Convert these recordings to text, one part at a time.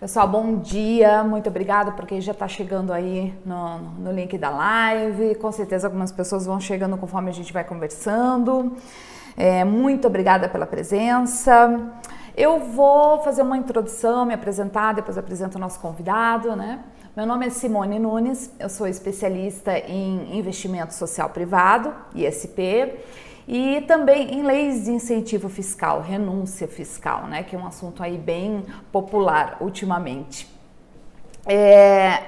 Pessoal, bom dia, muito obrigada porque já está chegando aí no link da live, com certeza algumas pessoas vão chegando conforme a gente vai conversando. Muito obrigada pela presença. Eu vou fazer uma introdução, me apresentar, depois apresento o nosso convidado, né? Meu nome é Simone Nunes, eu sou especialista em investimento social privado, ISP, e também em leis de incentivo fiscal, renúncia fiscal, né, que é um assunto aí bem popular ultimamente.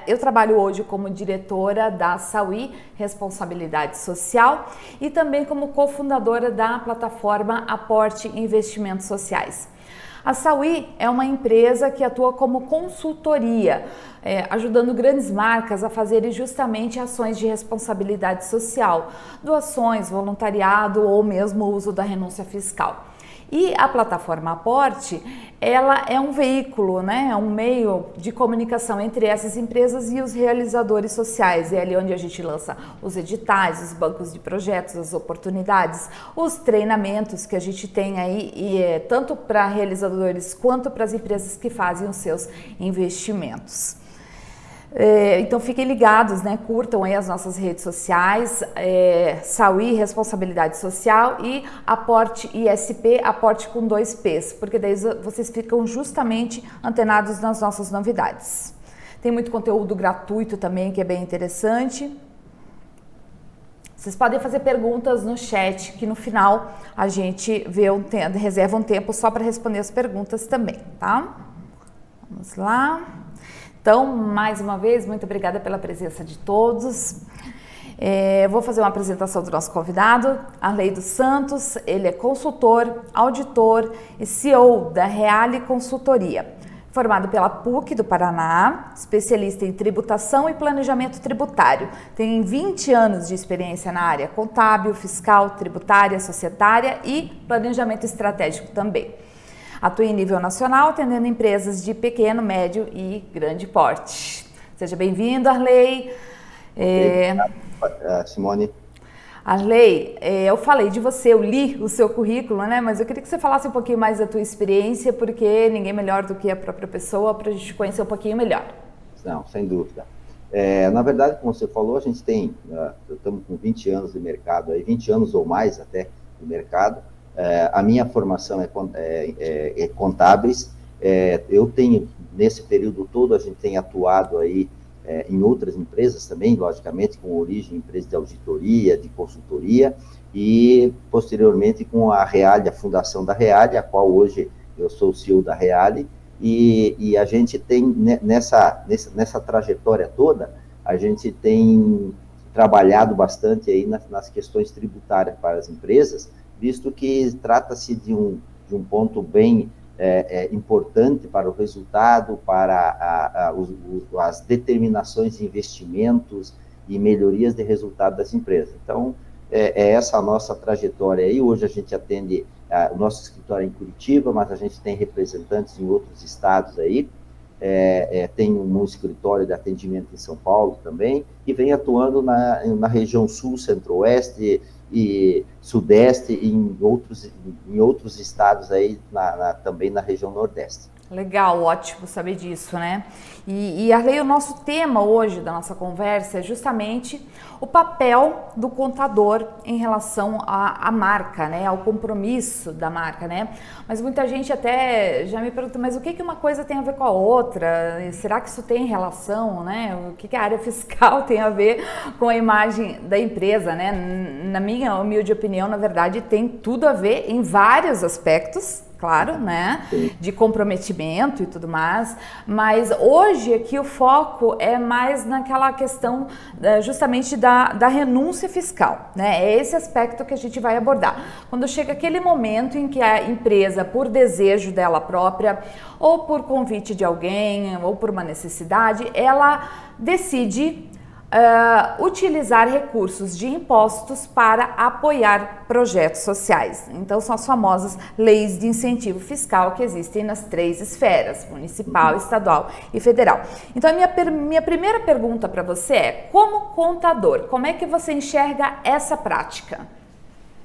Eu trabalho hoje como diretora da Saui Responsabilidade Social e também como cofundadora da plataforma Aporte Investimentos Sociais. A Saui é uma empresa que atua como consultoria, ajudando grandes marcas a fazerem justamente ações de responsabilidade social, doações, voluntariado ou mesmo o uso da renúncia fiscal. E a plataforma Aporte, ela é um veículo, né? É um meio de comunicação entre essas empresas e os realizadores sociais. É ali onde a gente lança os editais, os bancos de projetos, as oportunidades, os treinamentos que a gente tem aí, tanto para realizadores quanto para as empresas que fazem os seus investimentos. Então fiquem ligados, né? Curtam aí as nossas redes sociais, Saui Responsabilidade Social e Aporte ISP, Aporte com 2 P's, porque daí vocês ficam justamente antenados nas nossas novidades. Tem muito conteúdo gratuito também, que é bem interessante. Vocês podem fazer perguntas no chat, que no final a gente reserva um tempo só para responder as perguntas também, tá? Vamos lá. Então, mais uma vez, muito obrigada pela presença de todos. Vou fazer uma apresentação do nosso convidado, Arley dos Santos. Ele é consultor, auditor e CEO da Reale Consultoria. Formado pela PUC do Paraná, especialista em tributação e planejamento tributário. Tem 20 anos de experiência na área contábil, fiscal, tributária, societária e planejamento estratégico também. Atua em nível nacional, atendendo empresas de pequeno, médio e grande porte. Seja bem-vindo, Arley. Simone. Arley, eu falei de você, eu li o seu currículo, né? Mas eu queria que você falasse um pouquinho mais da tua experiência, porque ninguém melhor do que a própria pessoa para a gente conhecer um pouquinho melhor. Não, sem dúvida. Na verdade, como você falou, a gente tem, estamos com 20 anos de mercado, aí, 20 anos ou mais até de mercado. A minha formação é contábeis. Eu tenho, nesse período todo, a gente tem atuado aí em outras empresas também, logicamente, com origem em empresas de auditoria, de consultoria, e posteriormente com a Reale, a fundação da Reale, a qual hoje eu sou o CEO da Reale, e a gente tem, nessa trajetória toda, a gente tem trabalhado bastante aí nas questões tributárias para as empresas, visto que trata-se de um ponto bem importante para o resultado, para as determinações de investimentos e melhorias de resultado das empresas. Então, essa a nossa trajetória aí. Hoje a gente atende, o nosso escritório é em Curitiba, mas a gente tem representantes em outros estados aí, tem um escritório de atendimento em São Paulo também, e vem atuando na região sul, centro-oeste e sudeste e em outros estados aí, também na região nordeste. Legal, ótimo saber disso, né? E Arley, o nosso tema hoje da nossa conversa é justamente o papel do contador em relação à marca, né? Ao compromisso da marca, né? Mas muita gente até já me pergunta, mas o que uma coisa tem a ver com a outra? Será que isso tem relação, né? O que a área fiscal tem a ver com a imagem da empresa, né? Na minha humilde opinião, na verdade, tem tudo a ver em vários aspectos, claro, né, de comprometimento e tudo mais, mas hoje aqui o foco é mais naquela questão justamente da renúncia fiscal, né, é esse aspecto que a gente vai abordar. Quando chega aquele momento em que a empresa, por desejo dela própria, ou por convite de alguém, ou por uma necessidade, ela decide utilizar recursos de impostos para apoiar projetos sociais. Então, são as famosas leis de incentivo fiscal que existem nas 3 esferas, municipal, estadual e federal. Então, a minha primeira pergunta para você é, como contador, como é que você enxerga essa prática?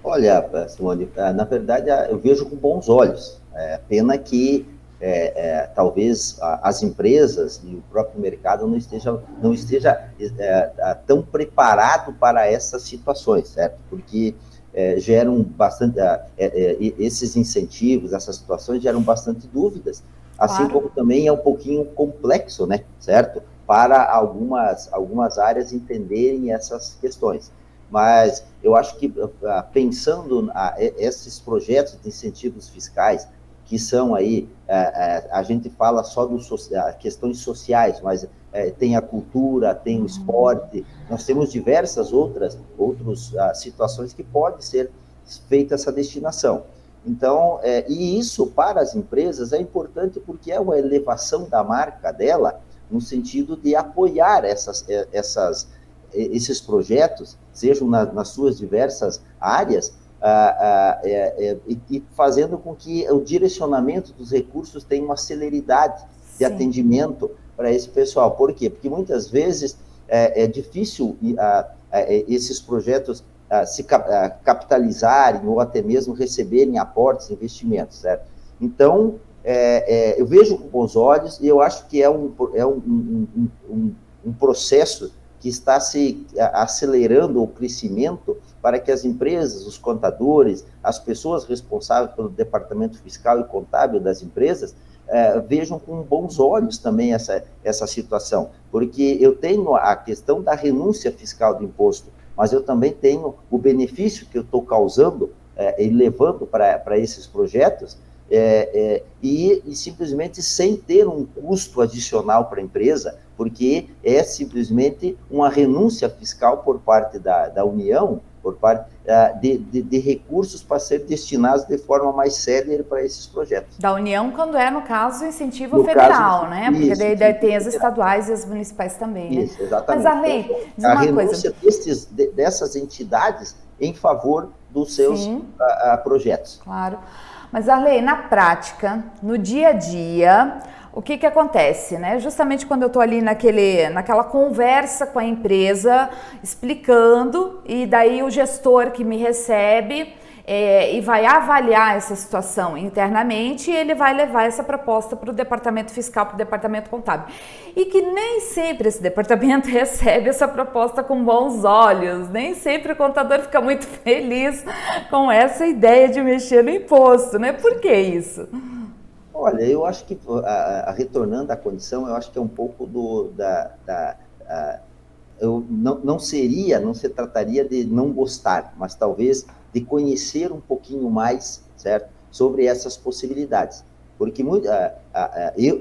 Olha, Simone, na verdade, eu vejo com bons olhos. Pena que talvez as empresas e o próprio mercado não esteja tão preparado para essas situações, certo? Porque geram bastante, esses incentivos, essas situações geram bastante dúvidas, assim como também é um pouquinho complexo, né, certo? Para algumas áreas entenderem essas questões. Mas eu acho que, pensando esses projetos de incentivos fiscais, que são aí, a gente fala só das questões sociais, mas tem a cultura, tem o esporte, nós temos diversas outras situações que pode ser feita essa destinação. Então, e isso para as empresas é importante porque é uma elevação da marca dela, no sentido de apoiar esses projetos, sejam nas suas diversas áreas, e fazendo com que o direcionamento dos recursos tenha uma celeridade de atendimento para esse pessoal. Por quê? Porque muitas vezes é difícil esses projetos se capitalizarem ou até mesmo receberem aportes, investimentos, certo? Então, eu vejo com bons olhos e eu acho que é um processo que está se acelerando o crescimento para que as empresas, os contadores, as pessoas responsáveis pelo departamento fiscal e contábil das empresas vejam com bons olhos também essa situação, porque eu tenho a questão da renúncia fiscal do imposto, mas eu também tenho o benefício que eu estou causando e levando para esses projetos, e simplesmente sem ter um custo adicional para a empresa, porque é simplesmente uma renúncia fiscal por parte da União, por parte de recursos para ser destinados de forma mais célere para esses projetos. Da União, quando no caso, incentivo federal, né? Porque daí tem as estaduais e as municipais também, isso, né? exatamente. Mas, Arley, diz uma renúncia dessas entidades em favor dos seus projetos. Claro. Mas, Arley, na prática, no dia a dia, o que acontece, né? Justamente quando eu estou ali naquela conversa com a empresa, explicando, e daí o gestor que me recebe e vai avaliar essa situação internamente, e ele vai levar essa proposta para o departamento fiscal, para o departamento contábil. E que nem sempre esse departamento recebe essa proposta com bons olhos, nem sempre o contador fica muito feliz com essa ideia de mexer no imposto, né? Por que isso? Olha, eu acho que, retornando à condição, eu acho que é um pouco não se trataria de não gostar, mas talvez de conhecer um pouquinho mais, certo, sobre essas possibilidades. Porque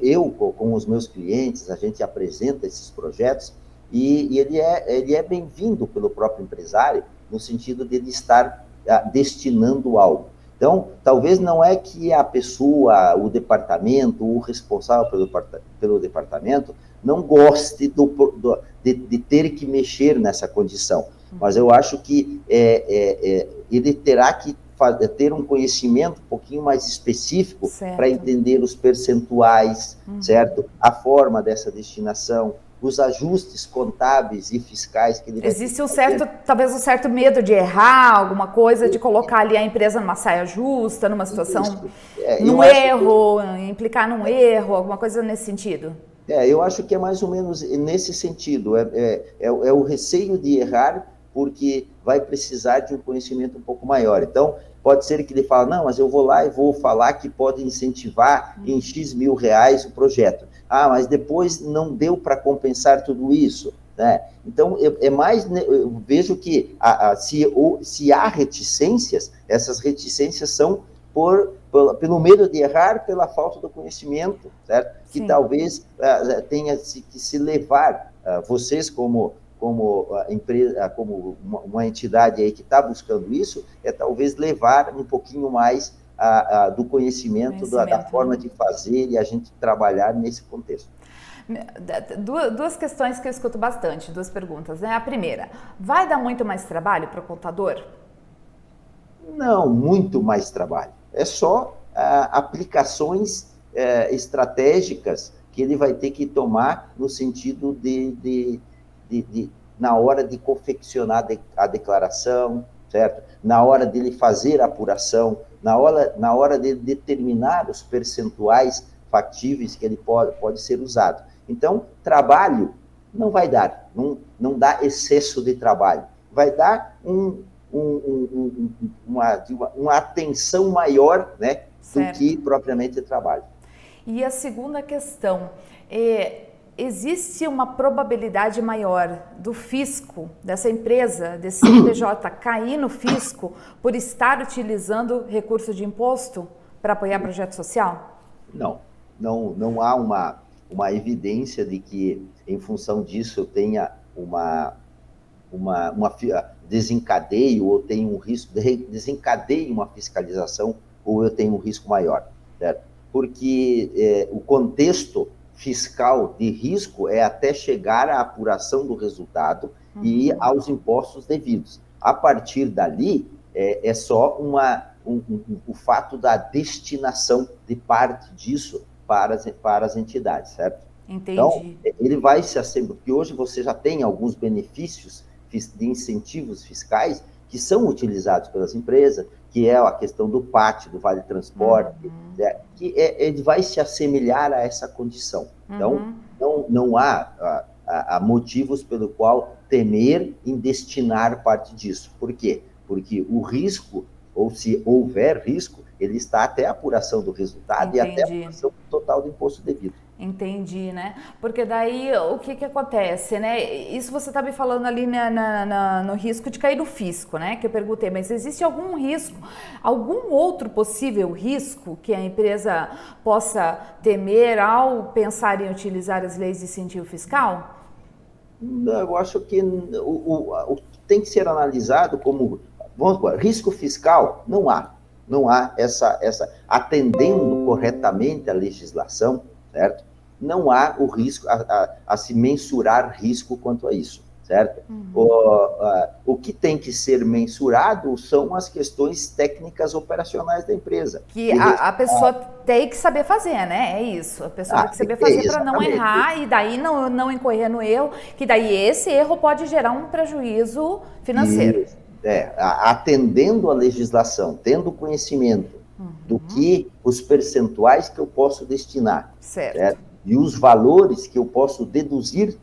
eu, com os meus clientes, a gente apresenta esses projetos e ele é bem-vindo pelo próprio empresário, no sentido de ele estar destinando algo. Então, talvez não é que a pessoa, o departamento, o responsável pelo departamento, não goste de ter que mexer nessa condição, mas eu acho que ele terá que ter um conhecimento um pouquinho mais específico para entender os percentuais, certo? A forma dessa destinação, os ajustes contábeis e fiscais que ele vai Existe talvez um certo medo de errar alguma coisa, de colocar ali a empresa numa saia justa, numa situação, num erro, implicar num erro, alguma coisa nesse sentido? Eu acho que é mais ou menos nesse sentido, é o receio de errar, porque vai precisar de um conhecimento um pouco maior. Então, pode ser que ele fale, não, mas eu vou lá e vou falar que pode incentivar em X mil reais o projeto. Ah, mas depois não deu para compensar tudo isso, né? Então, eu vejo que se há reticências, essas reticências são pelo medo de errar, pela falta do conhecimento, certo? Sim. Que talvez tenha que se levar, vocês como empresa, como uma entidade aí que está buscando isso, talvez levar um pouquinho mais do conhecimento, da forma de fazer e a gente trabalhar nesse contexto. Duas questões que eu escuto bastante, duas perguntas, né? A primeira, vai dar muito mais trabalho para o contador? Não, muito mais trabalho. É só aplicações estratégicas que ele vai ter que tomar no sentido de na hora de confeccionar a declaração, certo? Na hora dele fazer a apuração, na hora de determinar os percentuais factíveis que ele pode ser usado. Então, trabalho não vai dar, não dá excesso de trabalho, vai dar uma atenção maior, né, do que propriamente trabalho. E a segunda questão, existe uma probabilidade maior do fisco, dessa empresa, desse CNPJ, cair no fisco por estar utilizando recurso de imposto para apoiar projeto social? Não há uma evidência de que, em função disso, eu tenha desencadeio ou tenho um risco, desencadeie uma fiscalização ou eu tenho um risco maior, certo? Porque o contexto fiscal de risco é até chegar à apuração do resultado e aos impostos devidos. A partir dali, é só o fato da destinação de parte disso para as entidades, certo? Entendi. Então, ele vai se assemblar, porque hoje você já tem alguns benefícios de incentivos fiscais que são utilizados pelas empresas, que é a questão do PAT, do Vale Transporte, que ele vai se assemelhar a essa condição. Então, não há motivos pelo qual temer em destinar parte disso. Por quê? Porque o risco, ou se houver risco, ele está até a apuração do resultado. Entendi. E até a apuração total do imposto devido. Entendi, né? Porque daí o que acontece, né? Isso você está me falando ali no risco de cair no fisco, né? Que eu perguntei, mas existe algum risco, algum outro possível risco que a empresa possa temer ao pensar em utilizar as leis de incentivo fiscal? Eu acho que o que tem que ser analisado como, vamos supor, risco fiscal, não há essa atendendo corretamente a legislação, certo? Não há o risco, a se mensurar risco quanto a isso, certo? O que tem que ser mensurado são as questões técnicas operacionais da empresa. Que a pessoa tem que saber fazer, né? É isso. A pessoa tem que saber fazer para não errar e daí não incorrer no erro, que daí esse erro pode gerar um prejuízo financeiro. Isso. Atendendo a legislação, tendo conhecimento do que os percentuais que eu posso destinar, certo? E os valores que eu posso deduzir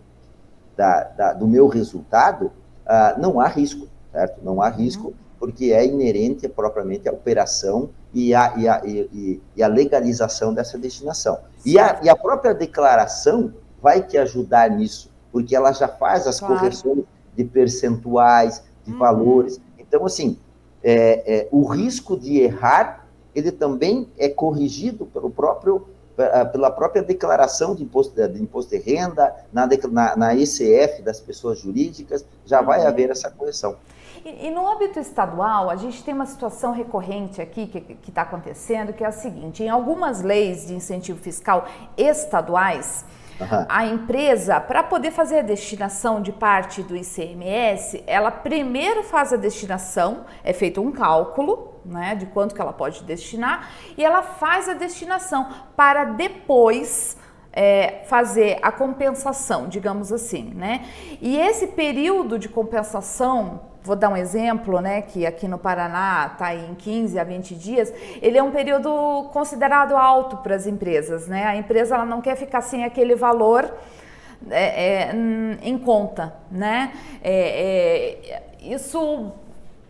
do meu resultado, não há risco, certo? Não há risco, porque é inerente propriamente à operação e a legalização dessa destinação. E a própria declaração vai te ajudar nisso, porque ela já faz as correções de percentuais, de valores. Então, assim, o risco de errar, ele também é corrigido pela própria declaração de imposto de renda, na ECF das pessoas jurídicas, já vai haver essa correção. E no âmbito estadual, a gente tem uma situação recorrente aqui que está acontecendo, que é a seguinte: em algumas leis de incentivo fiscal estaduais, a empresa, para poder fazer a destinação de parte do ICMS, ela primeiro faz a destinação, é feito um cálculo, né, de quanto que ela pode destinar, e ela faz a destinação para depois fazer a compensação, digamos assim, né? E esse período de compensação, vou dar um exemplo, né, que aqui no Paraná está em 15 a 20 dias, ele é um período considerado alto para as empresas, né? A empresa ela não quer ficar sem aquele valor em conta, né? Isso,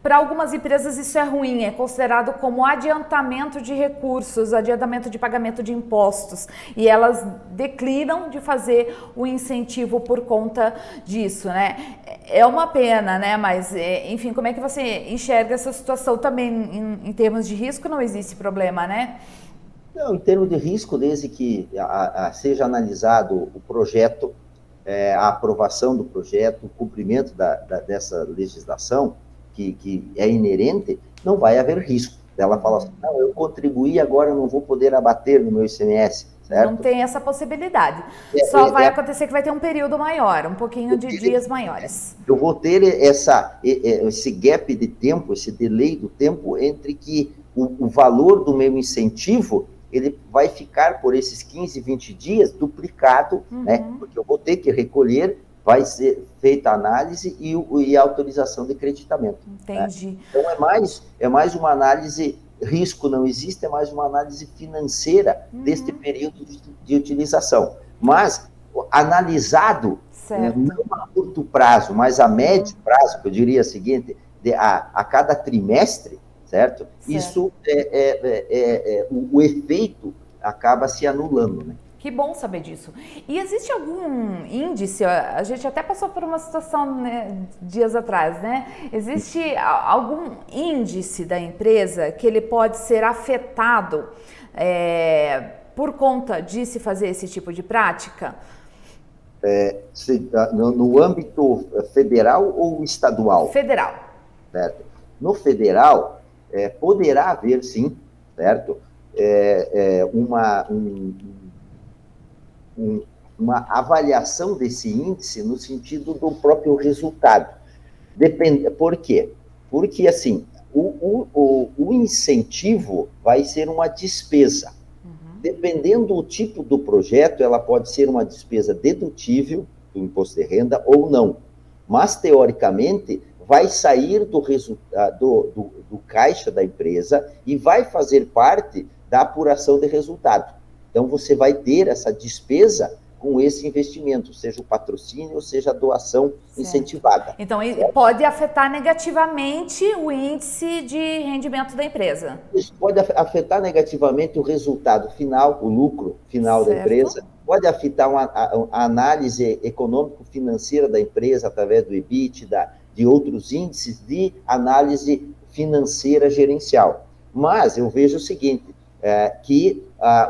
para algumas empresas isso é ruim, é considerado como adiantamento de recursos, adiantamento de pagamento de impostos, e elas declinam de fazer o incentivo por conta disso, né? É uma pena, né? Mas, enfim, como é que você enxerga essa situação também em termos de risco? Não existe problema, né? Não, em termos de risco, desde que seja analisado o projeto, a aprovação do projeto, o cumprimento dessa legislação, que é inerente, não vai haver risco. Ela fala assim, não, eu contribuí, agora eu não vou poder abater no meu ICMS, certo? Não tem essa possibilidade. Só vai acontecer que vai ter um período maior, um pouquinho de dias maiores. Eu vou ter esse gap de tempo, esse delay do tempo entre que o valor do meu incentivo, ele vai ficar por esses 15, 20 dias duplicado, né? Porque eu vou ter que recolher, vai ser feita a análise e a autorização de creditamento. Entendi. Né? Então, é mais uma análise risco não existe, é mais uma análise financeira deste período de utilização. Mas, analisado não a curto prazo, mas a médio prazo, que eu diria o seguinte, a cada trimestre, certo? Isso, o efeito acaba se anulando, né? Que bom saber disso. E existe algum índice, a gente até passou por uma situação, né, dias atrás, né? Existe algum índice da empresa que ele pode ser afetado por conta de se fazer esse tipo de prática? No âmbito federal ou estadual? Federal. Certo? No federal, poderá haver, sim, certo? Uma avaliação desse índice no sentido do próprio resultado. Por quê? Porque, assim, o incentivo vai ser uma despesa. Dependendo do tipo do projeto, ela pode ser uma despesa dedutível do imposto de renda ou não. Mas, teoricamente, vai sair do caixa da empresa e vai fazer parte da apuração de resultado. Então, você vai ter essa despesa com esse investimento, seja o patrocínio, ou seja a doação incentivada. Então, pode afetar negativamente o índice de rendimento da empresa. Isso pode afetar negativamente o resultado final, o lucro final da empresa, pode afetar a análise econômico-financeira da empresa através do EBITDA, de outros índices de análise financeira gerencial. Mas eu vejo o seguinte, que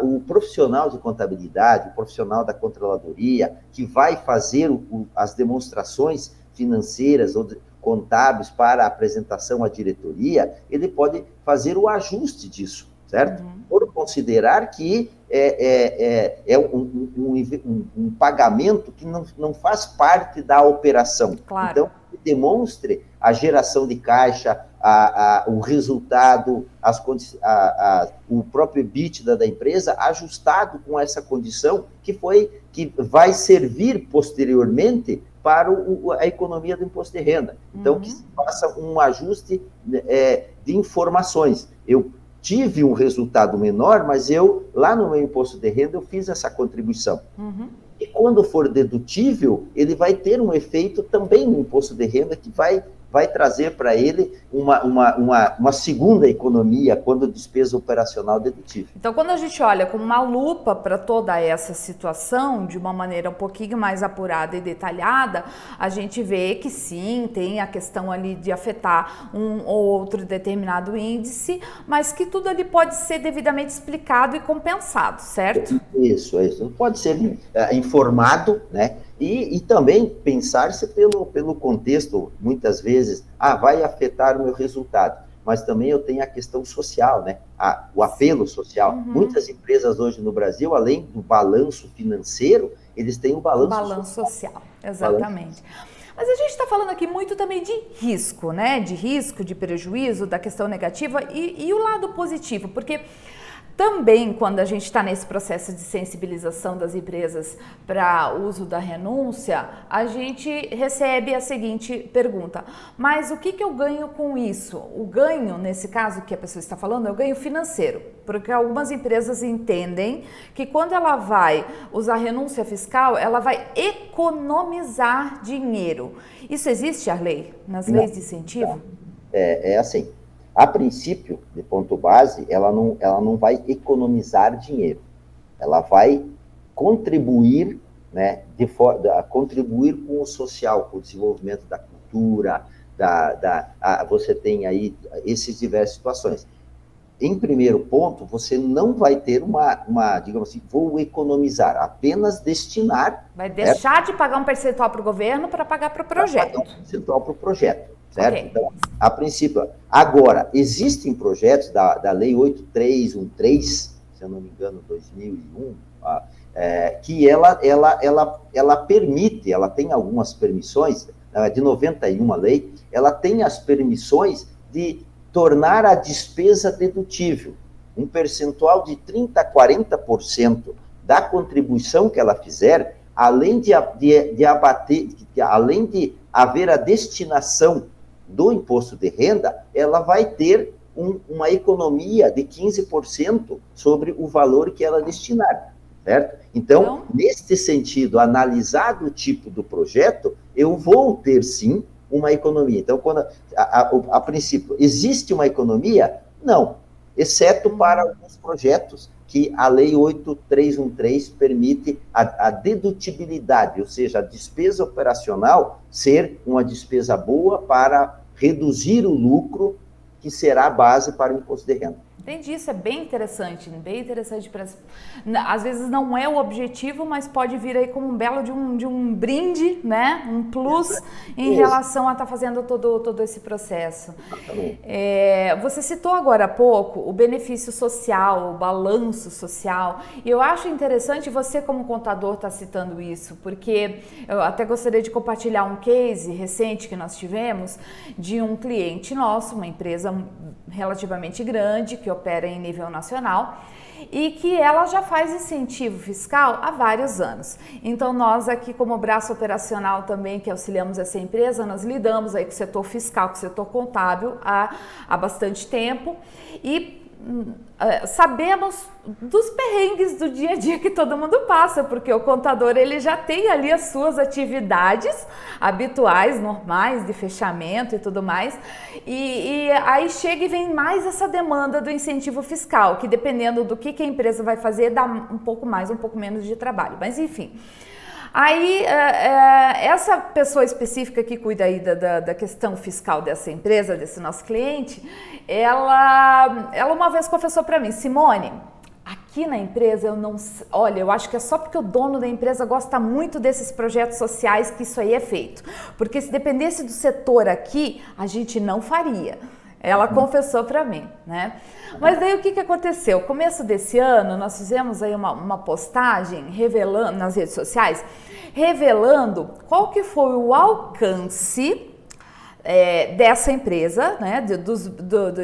o profissional de contabilidade, o profissional da controladoria, que vai fazer as demonstrações financeiras ou contábeis para a apresentação à diretoria, ele pode fazer o ajuste disso, certo? Por considerar que é um pagamento que não faz parte da operação. Claro. Então, demonstre a geração de caixa, o resultado, o próprio EBITDA da empresa ajustado com essa condição que vai servir posteriormente para a economia do imposto de renda. Então, que se faça um ajuste de informações. Eu tive um resultado menor, mas lá no meu imposto de renda, eu fiz essa contribuição. E quando for dedutível, ele vai ter um efeito também no imposto de renda que vai trazer para ele uma segunda economia quando despesa operacional dedutível. Então, quando a gente olha com uma lupa para toda essa situação, de uma maneira um pouquinho mais apurada e detalhada, a gente vê que sim, tem a questão ali de afetar um ou outro determinado índice, mas que tudo ali pode ser devidamente explicado e compensado, certo? Isso. Pode ser informado, né? E também pensar-se pelo contexto, muitas vezes, vai afetar o meu resultado, mas também eu tenho a questão social, né? O apelo social. Muitas empresas hoje no Brasil, além do balanço financeiro, eles têm o balanço social. Exatamente. Mas a gente está falando aqui muito também de risco, né? De risco, de prejuízo, da questão negativa e o lado positivo, porque também, quando a gente está nesse processo de sensibilização das empresas para o uso da renúncia, a gente recebe a seguinte pergunta: mas o que eu ganho com isso? O ganho, nesse caso que a pessoa está falando, é o ganho financeiro, porque algumas empresas entendem que quando ela vai usar renúncia fiscal, ela vai economizar dinheiro. Isso existe, Arley, nas leis de incentivo? É assim. A princípio, de ponto base, ela não vai economizar dinheiro. Ela vai contribuir, né, contribuir com o social, com o desenvolvimento da cultura, você tem aí essas diversas situações. Em primeiro ponto, você não vai ter digamos assim, vou economizar, apenas destinar. Vai deixar de pagar um percentual para o governo para pagar para o projeto. Pagar um percentual para o projeto. Certo? Okay. Então, a princípio. Agora, existem projetos da Lei 8313, se eu não me engano, 2001, que ela permite, ela tem algumas permissões, de 91 a lei, ela tem as permissões de tornar a despesa dedutível. Um percentual de 30% a 40% da contribuição que ela fizer, além de haver a destinação do imposto de renda, ela vai ter uma economia de 15% sobre o valor que ela destinar, certo? Então, neste sentido, analisado o tipo do projeto, eu vou ter, sim, uma economia. Então, quando a princípio, existe uma economia? Não, exceto para alguns projetos que a Lei 8313 permite a dedutibilidade, ou seja, a despesa operacional ser uma despesa boa para reduzir o lucro, que será a base para o imposto de renda. Entendi, isso é bem interessante para... Às vezes não é o objetivo, mas pode vir aí como um belo de um brinde, né? Um plus em relação a estar fazendo todo esse processo. Você citou agora há pouco o benefício social, o balanço social, e eu acho interessante você como contador estar citando isso, porque eu até gostaria de compartilhar um case recente que nós tivemos de um cliente nosso, uma empresa relativamente grande, que opera em nível nacional, e que ela já faz incentivo fiscal há vários anos. Então nós aqui como braço operacional também que auxiliamos essa empresa, nós lidamos aí com o setor fiscal, com o setor contábil há bastante tempo e sabemos dos perrengues do dia a dia que todo mundo passa, porque o contador ele já tem ali as suas atividades habituais, normais, de fechamento e tudo mais, e aí chega e vem mais essa demanda do incentivo fiscal, que dependendo do que a empresa vai fazer, dá um pouco mais, um pouco menos de trabalho, mas enfim. Aí, essa pessoa específica que cuida aí da questão fiscal dessa empresa, desse nosso cliente, ela uma vez confessou para mim, Simone, aqui na empresa eu não... Olha, eu acho que é só porque o dono da empresa gosta muito desses projetos sociais que isso aí é feito. Porque se dependesse do setor aqui, a gente não faria. Ela confessou para mim, né? Mas daí o que aconteceu? Começo desse ano, nós fizemos aí uma postagem revelando nas redes sociais, revelando qual que foi o alcance dessa empresa, né?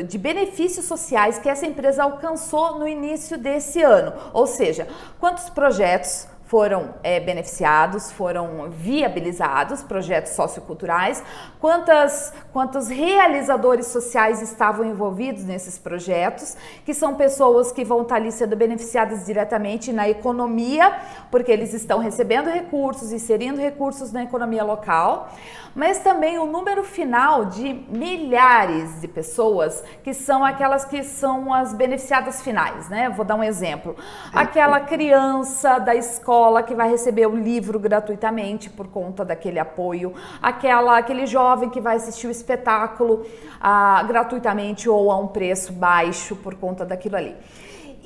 De benefícios sociais que essa empresa alcançou no início desse ano. Ou seja, quantos projetos foram beneficiados, foram viabilizados, projetos socioculturais, quantos realizadores sociais estavam envolvidos nesses projetos, que são pessoas que vão estar ali sendo beneficiadas diretamente na economia, porque eles estão recebendo recursos, inserindo recursos na economia local, mas também o número final de milhares de pessoas que são aquelas que são as beneficiadas finais, né? Vou dar um exemplo. Aquela criança da escola que vai receber o livro gratuitamente por conta daquele apoio, aquele jovem que vai assistir o espetáculo gratuitamente ou a um preço baixo por conta daquilo ali.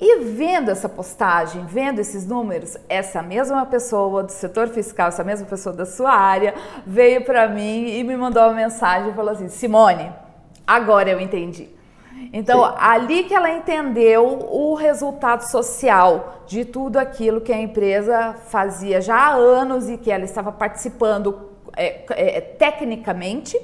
E vendo essa postagem, vendo esses números, essa mesma pessoa do setor fiscal, essa mesma pessoa da sua área, veio para mim e me mandou uma mensagem e falou assim, Simone, agora eu entendi. Então, ali que ela entendeu o resultado social de tudo aquilo que a empresa fazia já há anos e que ela estava participando tecnicamente,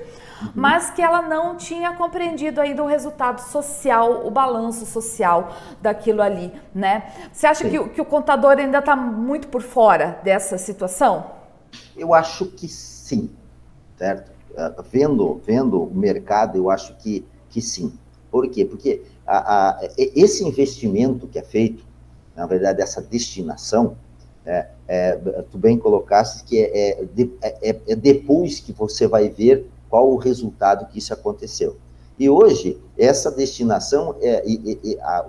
mas que ela não tinha compreendido ainda o resultado social, o balanço social daquilo ali, né? Você acha que o contador ainda está muito por fora dessa situação? Eu acho que sim, certo? Vendo o mercado, eu acho que sim. Por quê? Porque esse investimento que é feito, na verdade, essa destinação, tu bem colocaste que é depois que você vai ver qual o resultado que isso aconteceu. E hoje, essa destinação,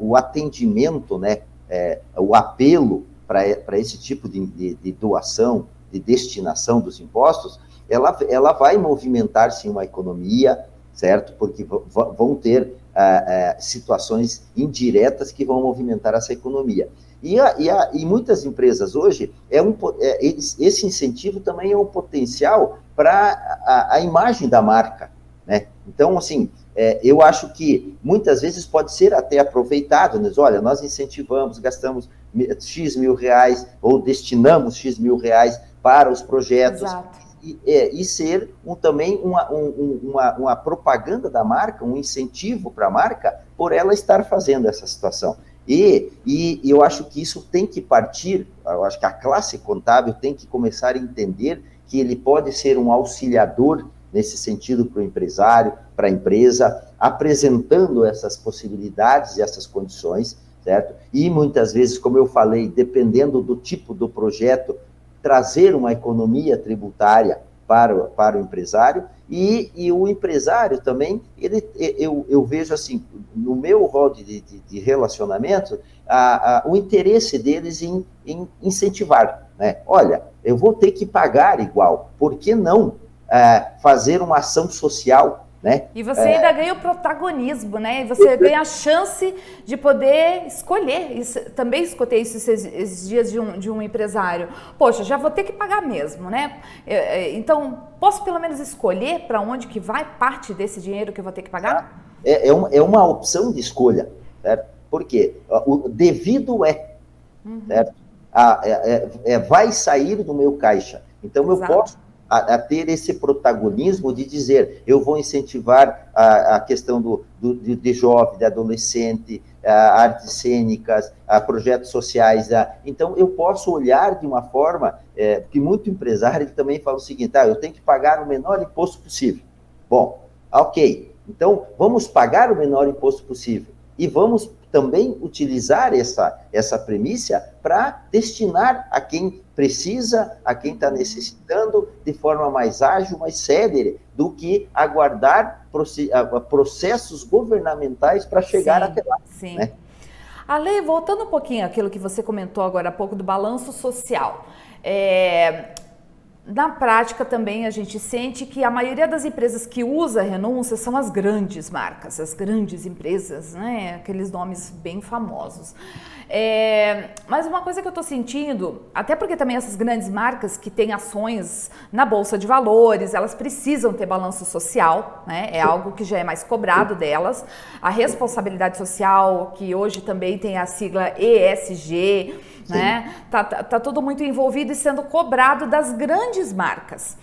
o atendimento, né, o apelo para esse tipo de doação, de destinação dos impostos, ela vai movimentar, sim, uma economia, certo? Porque vão ter situações indiretas que vão movimentar essa economia. E muitas empresas hoje, esse incentivo também é um potencial para a imagem da marca, né? Então, assim, eu acho que muitas vezes pode ser até aproveitado, né? Olha, nós incentivamos, gastamos X mil reais, ou destinamos X mil reais para os projetos. Exato. E ser também uma propaganda da marca, um incentivo para a marca, por ela estar fazendo essa situação. E eu acho que isso tem que partir, eu acho que a classe contábil tem que começar a entender que ele pode ser um auxiliador nesse sentido para o empresário, para a empresa, apresentando essas possibilidades e essas condições, certo? E muitas vezes, como eu falei, dependendo do tipo do projeto, trazer uma economia tributária para o empresário, e o empresário também, eu vejo assim, no meu rol de relacionamento, o interesse deles em incentivar, né? Olha, eu vou ter que pagar igual, por que não fazer uma ação social, né? E você ainda ganha o protagonismo, né? E você ganha a chance de poder escolher. Isso, também escutei isso esses dias de um empresário. Poxa, já vou ter que pagar mesmo, né? Então, posso pelo menos escolher para onde que vai parte desse dinheiro que eu vou ter que pagar? É uma opção de escolha, certo? Por quê? O devido certo? Vai sair do meu caixa. Então, Exato. eu posso ter esse protagonismo de dizer, eu vou incentivar a questão de jovem, de adolescente, artes cênicas, projetos sociais. Então, eu posso olhar de uma forma, que muito empresário ele também fala o seguinte, eu tenho que pagar o menor imposto possível. Bom, ok, então vamos pagar o menor imposto possível e vamos também utilizar essa premissa para destinar a quem precisa, a quem está necessitando, de forma mais ágil, mais célere, do que aguardar processos governamentais para chegar até lá. Sim. Né? Ale, voltando um pouquinho àquilo que você comentou agora há pouco do balanço social. Na prática também a gente sente que a maioria das empresas que usa a renúncia são as grandes marcas, as grandes empresas, né? Aqueles nomes bem famosos. Mas uma coisa que eu estou sentindo, até porque também essas grandes marcas que têm ações na Bolsa de Valores, elas precisam ter balanço social, né? É algo que já é mais cobrado delas. A responsabilidade social, que hoje também tem a sigla ESG, né? Tá tudo muito envolvido e sendo cobrado das grandes marcas.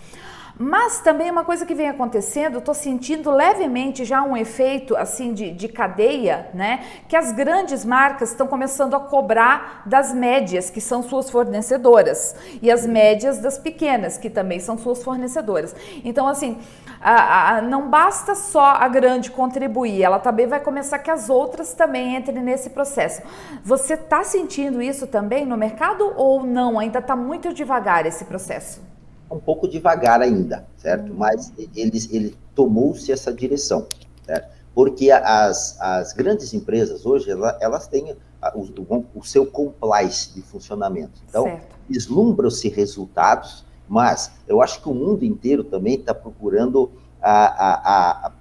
Mas também uma coisa que vem acontecendo, eu estou sentindo levemente já um efeito assim de cadeia, né? Que as grandes marcas estão começando a cobrar das médias, que são suas fornecedoras, e as médias das pequenas, que também são suas fornecedoras. Então, assim, não basta só a grande contribuir, ela também vai começar que as outras também entrem nesse processo. Você está sentindo isso também no mercado ou não? Ainda está muito devagar esse processo? Um pouco devagar ainda, certo? Mas ele tomou-se essa direção, certo? Porque as grandes empresas hoje, elas têm o seu compliance de funcionamento. Então, vislumbram-se resultados, mas eu acho que o mundo inteiro também está procurando a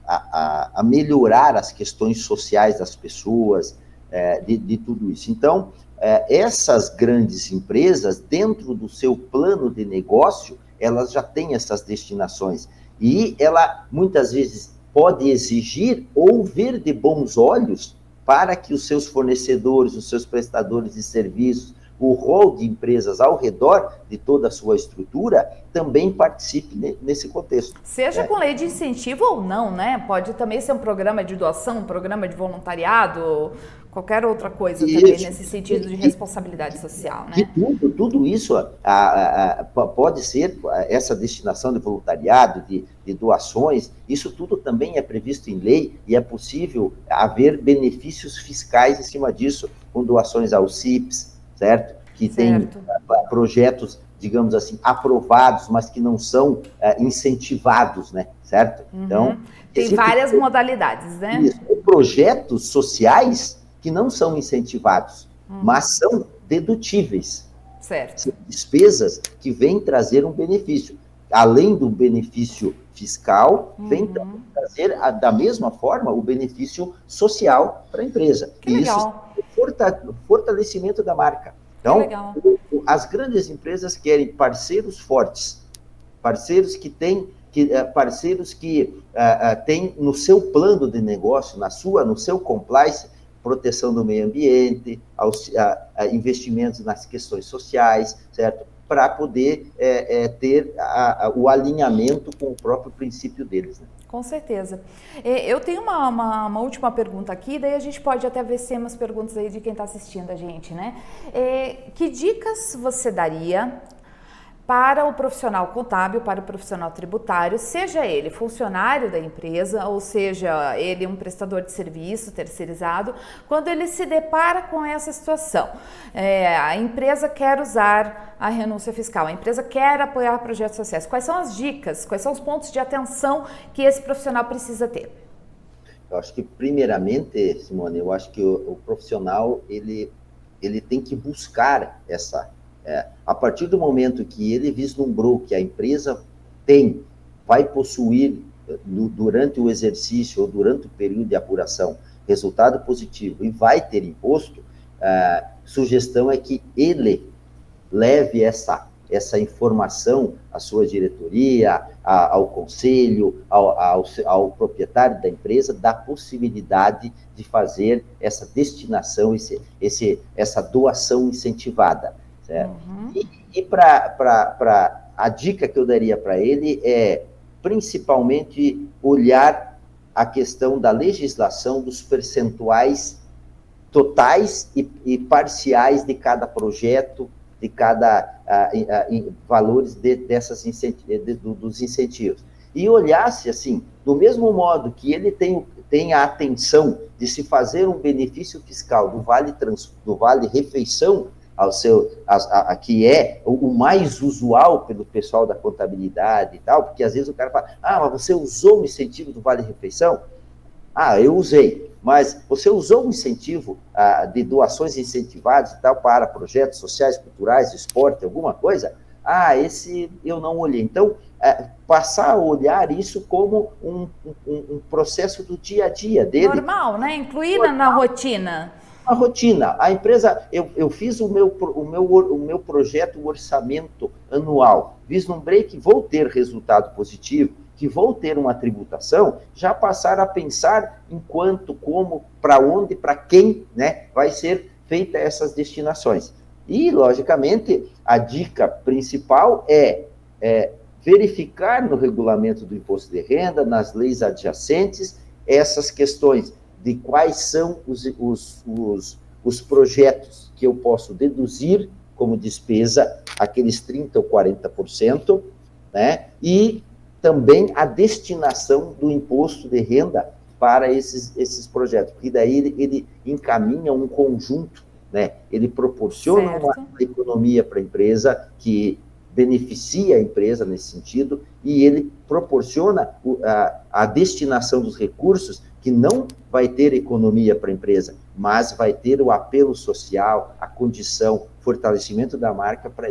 melhorar as questões sociais das pessoas, de tudo isso. Então, essas grandes empresas, dentro do seu plano de negócio, elas já têm essas destinações. E ela, muitas vezes, pode exigir ou ver de bons olhos para que os seus fornecedores, os seus prestadores de serviços, o rol de empresas ao redor de toda a sua estrutura também participe nesse contexto. Seja com lei de incentivo ou não, né? Pode também ser um programa de doação, um programa de voluntariado, qualquer outra coisa também nesse sentido de responsabilidade social, né? E tudo isso pode ser essa destinação de voluntariado, de doações, isso tudo também é previsto em lei e é possível haver benefícios fiscais em cima disso, com doações ao CIPS, certo? Que tem projetos, digamos assim, aprovados, mas que não são incentivados, né? Certo? Então, tem várias modalidades, né? Isso. Projetos sociais que não são incentivados, mas são dedutíveis. Certo. São despesas que vêm trazer um benefício. Além do benefício fiscal, vem trazer, da mesma forma, o benefício social para a empresa. Que legal. Isso é o fortalecimento da marca. Então, as grandes empresas querem parceiros fortes, parceiros que têm no seu plano de negócio, no seu compliance, proteção do meio ambiente, investimentos nas questões sociais, certo? Para poder ter o alinhamento com o próprio princípio deles. Né? Com certeza. Eu tenho uma última pergunta aqui, daí a gente pode até ver se tem umas perguntas aí de quem está assistindo a gente, né? Que dicas você daria para o profissional contábil, para o profissional tributário, seja ele funcionário da empresa, ou seja ele um prestador de serviço terceirizado, quando ele se depara com essa situação. A empresa quer usar a renúncia fiscal, a empresa quer apoiar projetos sociais. Quais são as dicas, quais são os pontos de atenção que esse profissional precisa ter? Eu acho que, primeiramente, Simone, eu acho que o profissional, ele tem que buscar a partir do momento que ele vislumbrou que a empresa vai possuir, durante o exercício ou durante o período de apuração, resultado positivo e vai ter imposto, sugestão é que ele leve essa informação à sua diretoria, ao conselho, ao proprietário da empresa, da possibilidade de fazer essa destinação, essa doação incentivada. Certo? Uhum. E para a dica que eu daria para ele é, principalmente, olhar a questão da legislação dos percentuais totais e parciais de cada projeto, de cada valores dos incentivos. E olhasse assim, do mesmo modo que ele tem a atenção de se fazer um benefício fiscal do Vale Refeição, que é o mais usual pelo pessoal da contabilidade e tal, porque às vezes o cara fala, mas você usou o incentivo do Vale Refeição? Eu usei, mas você usou um incentivo de doações incentivadas e tal para projetos sociais, culturais, esporte, alguma coisa? Esse eu não olhei. Então, passar a olhar isso como um processo do dia a dia dele. Normal, né? Incluir na rotina. A rotina. A empresa, eu fiz o meu projeto, o orçamento anual, vislumbrei que vou ter resultado positivo, que vou ter uma tributação, já passar a pensar em quanto, como, para onde, para quem, né, vai ser feita essas destinações. E, logicamente, a dica principal é verificar no regulamento do imposto de renda, nas leis adjacentes, essas questões de quais são os projetos que eu posso deduzir como despesa, aqueles 30% ou 40%, né? E também a destinação do imposto de renda para esses projetos, porque daí ele encaminha um conjunto, né? Ele proporciona uma economia para a empresa que beneficia a empresa nesse sentido, e ele proporciona a destinação dos recursos que não vai ter economia para a empresa, mas vai ter o apelo social, a condição, fortalecimento da marca para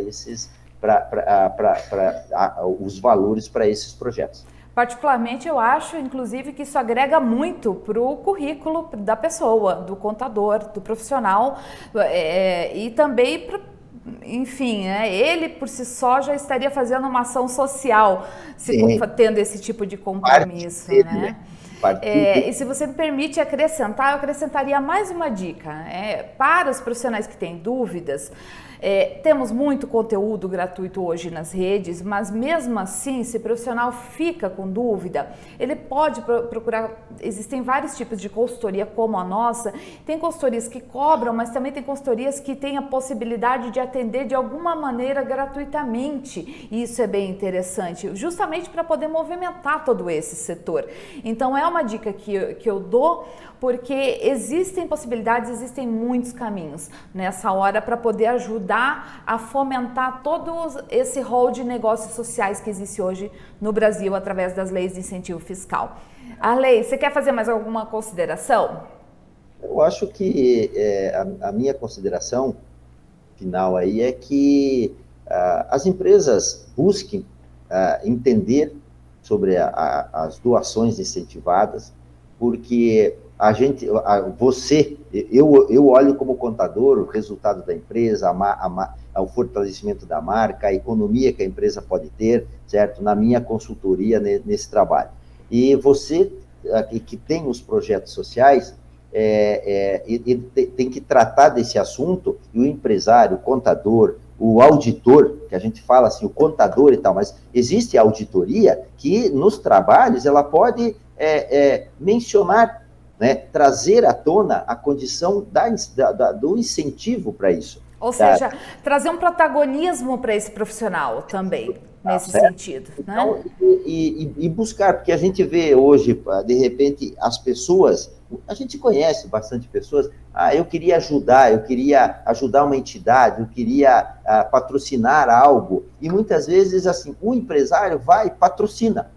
os valores para esses projetos. Particularmente, eu acho, inclusive, que isso agrega muito para o currículo da pessoa, do contador, do profissional, e também para... Enfim, ele por si só já estaria fazendo uma ação social, tendo esse tipo de compromisso, né? E se você me permite acrescentar, eu acrescentaria mais uma dica. Para os profissionais que têm dúvidas, temos muito conteúdo gratuito hoje nas redes, mas mesmo assim, se o profissional fica com dúvida, ele pode procurar. Existem vários tipos de consultoria como a nossa. Tem consultorias que cobram, mas também tem consultorias que têm a possibilidade de atender de alguma maneira gratuitamente. E isso é bem interessante, justamente para poder movimentar todo esse setor. Então é uma dica que eu dou, porque existem possibilidades, existem muitos caminhos nessa hora para poder ajudar a fomentar todo esse rol de negócios sociais que existe hoje no Brasil através das leis de incentivo fiscal. Arley, você quer fazer mais alguma consideração? Eu acho que a minha consideração final aí é que as empresas busquem entender sobre as doações incentivadas, porque eu olho como contador o resultado da empresa, o fortalecimento da marca, a economia que a empresa pode ter, certo? Na minha consultoria nesse trabalho. E você, que tem os projetos sociais, ele tem que tratar desse assunto, e o empresário, o contador, o auditor, que a gente fala assim, o contador e tal, mas existe a auditoria que nos trabalhos ela pode mencionar, né, trazer à tona a condição do incentivo para isso. Ou seja, trazer um protagonismo para esse profissional também, nesse sentido. Então, né? E buscar, porque a gente vê hoje, de repente, as pessoas, a gente conhece bastante pessoas, eu queria ajudar uma entidade, eu queria patrocinar algo, e muitas vezes, assim, o empresário vai e patrocina,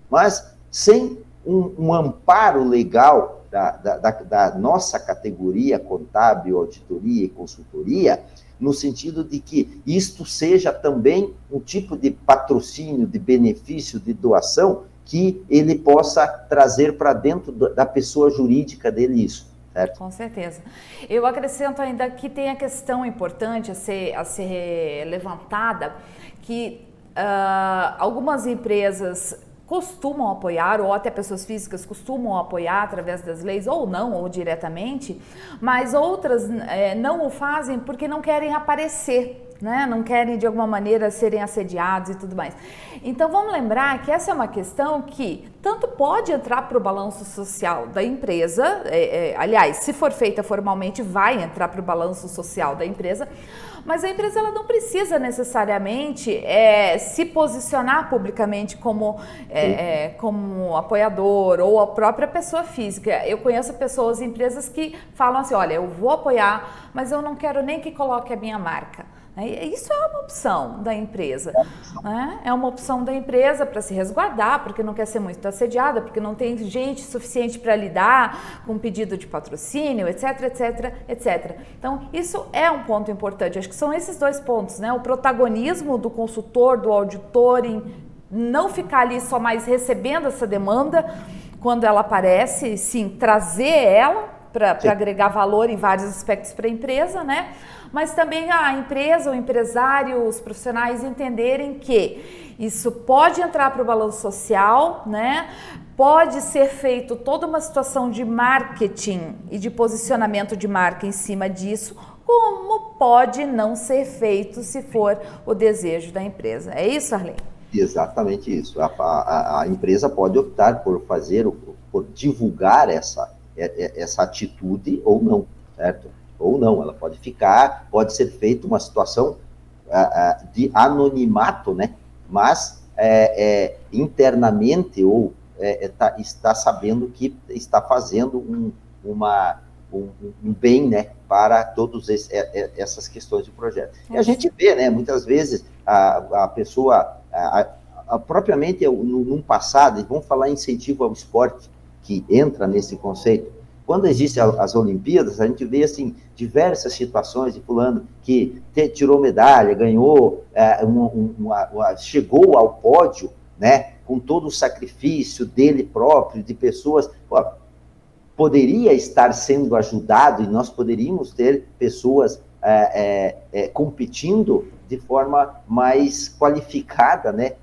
mas sem um amparo legal da nossa categoria contábil, auditoria e consultoria, no sentido de que isto seja também um tipo de patrocínio, de benefício, de doação, que ele possa trazer para dentro da pessoa jurídica dele isso. Certo? Com certeza. Eu acrescento ainda que tem a questão importante a ser levantada, que algumas empresas costumam apoiar, ou até pessoas físicas costumam apoiar através das leis, ou não, ou diretamente, mas outras não o fazem porque não querem aparecer, né? Não querem de alguma maneira serem assediados e tudo mais. Então vamos lembrar que essa é uma questão que tanto pode entrar para o balanço social da empresa, aliás, se for feita formalmente, vai entrar para o balanço social da empresa, mas a empresa ela não precisa necessariamente se posicionar publicamente como apoiador ou a própria pessoa física. Eu conheço pessoas, empresas que falam assim, olha, eu vou apoiar, mas eu não quero nem que coloque a minha marca. Isso é uma opção da empresa, né? É uma opção da empresa para se resguardar, porque não quer ser muito assediada, porque não tem gente suficiente para lidar com pedido de patrocínio, etc, etc, etc. Então, isso é um ponto importante. Acho que são esses dois pontos, né? O protagonismo do consultor, do auditor, em não ficar ali só mais recebendo essa demanda quando ela aparece, sim, trazer ela para agregar valor em vários aspectos para a empresa, né? Mas também a empresa, o empresário, os profissionais entenderem que isso pode entrar para o balanço social, né? Pode ser feito toda uma situação de marketing e de posicionamento de marca em cima disso, como pode não ser feito se for o desejo da empresa. É isso, Arlene? Exatamente isso. A empresa pode optar por por divulgar essa atitude ou não, certo? Ou não, ela pode pode ser feita uma situação de anonimato, né? Mas internamente ou está sabendo que está fazendo um bem, né, para todas essas questões de projeto. E a gente vê, né, muitas vezes a pessoa, propriamente num passado, vamos falar em incentivo ao esporte, que entra nesse conceito. Quando existem as Olimpíadas, a gente vê assim, diversas situações de fulano que tirou medalha, ganhou, chegou ao pódio, né, com todo o sacrifício dele próprio, de pessoas. Poderia estar sendo ajudado e nós poderíamos ter pessoas competindo de forma mais qualificada, né,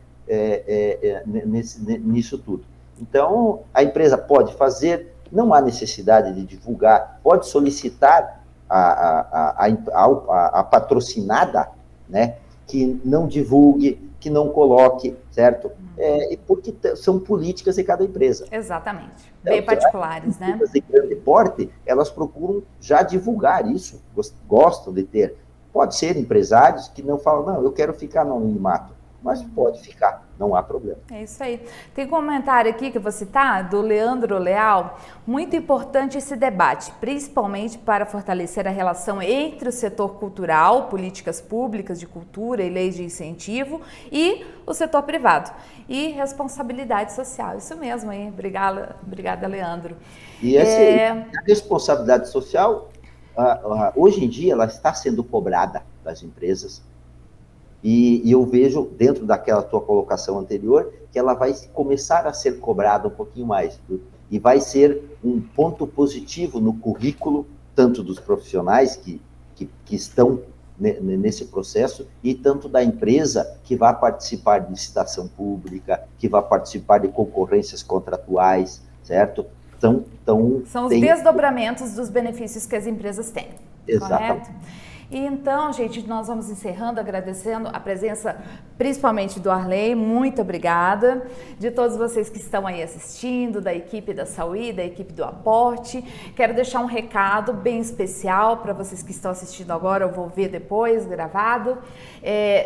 nisso tudo. Então, a empresa pode fazer, não há necessidade de divulgar, pode solicitar a patrocinada, né, que não divulgue, que não coloque, certo? Porque são políticas de cada empresa. Exatamente. Bem particulares, né? As empresas de grande porte, elas procuram já divulgar isso, gostam de ter. Pode ser empresários que não falam, não, eu quero ficar no anonimato, mas pode ficar, não há problema. É isso aí. Tem um comentário aqui que eu vou citar, do Leandro Leal. Muito importante esse debate, principalmente para fortalecer a relação entre o setor cultural, políticas públicas de cultura e leis de incentivo, e o setor privado. E responsabilidade social. Isso mesmo, hein? Obrigada, Leandro. E a responsabilidade social, hoje em dia, ela está sendo cobrada das empresas. E eu vejo, dentro daquela tua colocação anterior, que ela vai começar a ser cobrada um pouquinho mais. E vai ser um ponto positivo no currículo, tanto dos profissionais que estão nesse processo, e tanto da empresa que vai participar de licitação pública, que vai participar de concorrências contratuais, certo? São os desdobramentos dos benefícios que as empresas têm. Exatamente. Correto? E então, gente, nós vamos encerrando, agradecendo a presença principalmente do Arley, muito obrigada, de todos vocês que estão aí assistindo, da equipe da Saúde, da equipe do Aporte. Quero deixar um recado bem especial para vocês que estão assistindo agora, eu vou ver depois, gravado.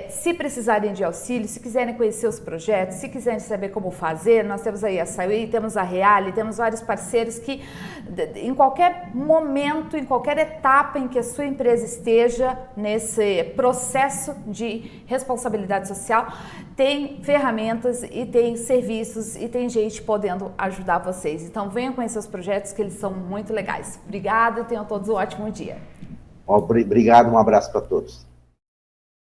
Se precisarem de auxílio, se quiserem conhecer os projetos, se quiserem saber como fazer, nós temos aí a Saúde, temos a Reale, temos vários parceiros que em qualquer momento, em qualquer etapa em que a sua empresa esteja nesse processo de responsabilidade social, tem ferramentas e tem serviços e tem gente podendo ajudar vocês. Então venham conhecer os projetos que eles são muito legais. Obrigada e tenham todos um ótimo dia. Obrigado, um abraço para todos.